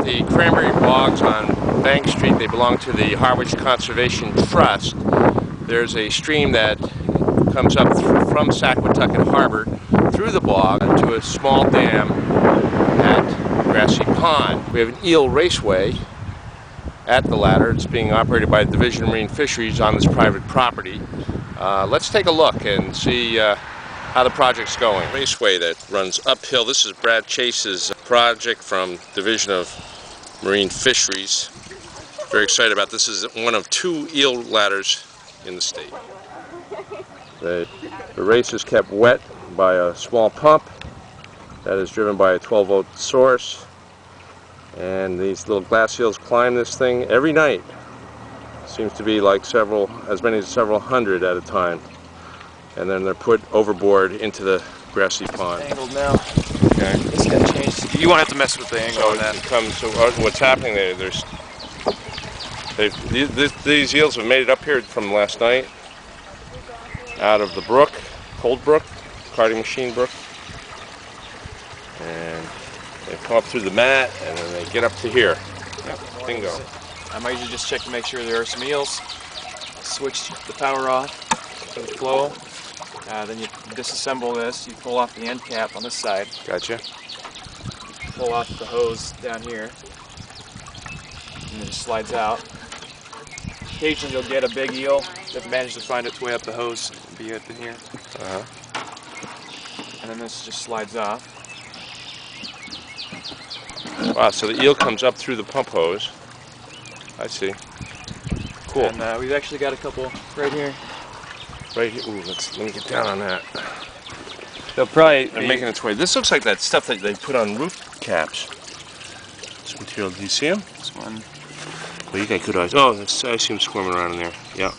at the cranberry bogs on Bank Street. They belong to the Harwich Conservation Trust. There's a stream that comes up from Saquatucket Harbor through the bog to a small dam at Grassy Pond. We have an eel raceway at the ladder. It's being operated by the Division of Marine Fisheries on this private property. Let's take a look and see how the project's going. Raceway that runs uphill. This is Brad Chase's project from Division of Marine Fisheries. Very excited about this. This is one of 2 eel ladders in the state. The race is kept wet by a small pump that is driven by a 12-volt source, and these little glass eels climb this thing every night. Seems to be like as many as several hundred at a time, and then they're put overboard into the grassy pond. It's angled now. Okay. It's got changed. You won't have to mess with the angle on that. So what's happening there? These eels have made it up here from last night, out of the brook, Cold Brook, Carding Machine Brook, and they come up through the mat, and then they get up to here. Yep. Bingo. I might usually just check to make sure there are some eels. Switch the power off for the flow. Then you disassemble this. You pull off the end cap on this side. Gotcha. Pull off the hose down here, and it just slides out. Occasionally you'll get a big eel that manages to find its way up the hose and be up in here. And then this just slides off. Wow, so the eel comes up through the pump hose. I see. Cool. And we've actually got a couple right here. Right here. Ooh, let me get down on that. They'll probably They're making its way. This looks like that stuff that they put on roof caps. This material. Do you see them? This one. Well, you got good eyes. Oh, I see them squirming around in there. Yeah.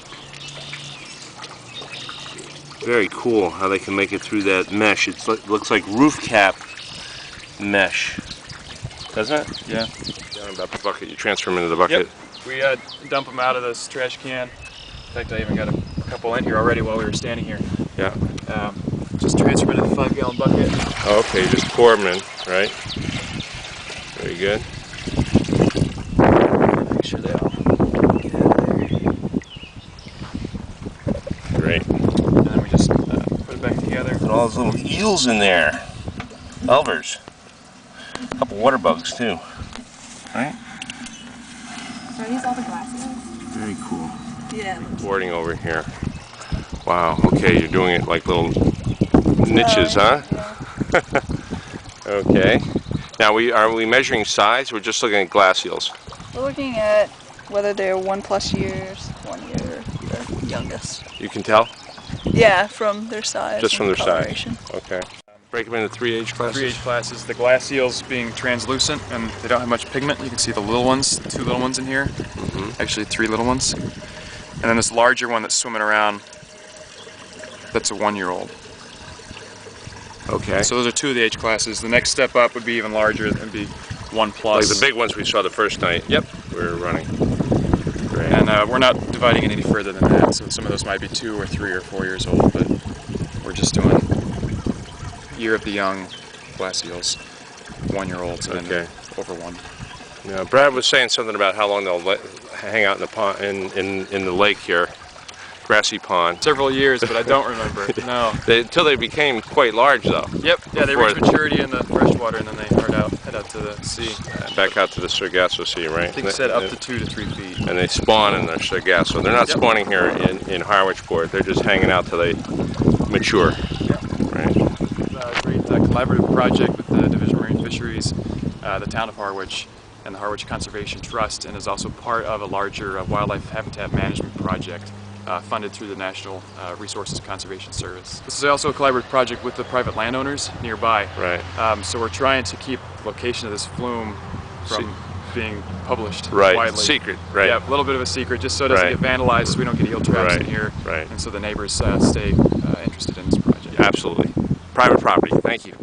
Very cool how they can make it through that mesh. It looks like roof cap mesh. Doesn't it? Yeah. Down about the bucket. You transfer them into the bucket. Yep. We dump them out of this trash can. In fact, I even got a couple in here already while we were standing here. Yeah. Just transfer them into the 5-gallon bucket. Oh, okay, just pour them in, right? Very good. Make sure they all get out of there. Great. And then we just put it back together. Put all those little eels in there. Elvers. A couple water bugs too. Right? Are these all the glass eels? Very cool. Yeah. Boarding over here. Wow, okay, you're doing it like little niches, huh? Yeah. Okay. Now are we measuring size? We're just looking at glass eels. We're looking at whether they're 1+ years, 1 year, the youngest. You can tell? Yeah, from their size. Just from their size. coloration. Okay. Break them into 3 age classes? 3 age classes. The glass eels being translucent and they don't have much pigment. You can see the little ones, 2 little ones in here. Actually 3 little ones. And then this larger one that's swimming around, that's a 1-year-old. Okay. So those are 2 of the age classes. The next step up would be even larger. It'd be 1+. Like the big ones we saw the first night. Yep. We were running. Great. And we're not dividing it any further than that. So some of those might be 2 or 3 or 4 years old, but we're just doing year of the young glass eels, 1-year-olds, and Okay. over 1. Now, Brad was saying something about how long they'll hang out in the pond, in the lake here, Grassy Pond. Several years, but I don't remember. No. Until they became quite large, though. Yep. Yeah, they reach maturity in the freshwater, and then they head out to the sea. Back out to the Sargasso Sea, right? I think it said up to 2 to 3 feet. And they spawn in the Sargasso. They're not spawning here in Harwichport. They're just hanging out till they mature. Yep. Right. A great collaborative project with the Division of Marine Fisheries, the town of Harwich, and the Harwich Conservation Trust, and is also part of a larger wildlife habitat management project funded through the National Resources Conservation Service. This is also a collaborative project with the private landowners nearby. Right. So we're trying to keep the location of this flume from being published Right. widely. Secret. Right. Yeah, a little bit of a secret, just so it doesn't Right. get vandalized, so we don't get eel traps in here, Right. and so the neighbors stay interested in this project. Absolutely. Private property. Thank you.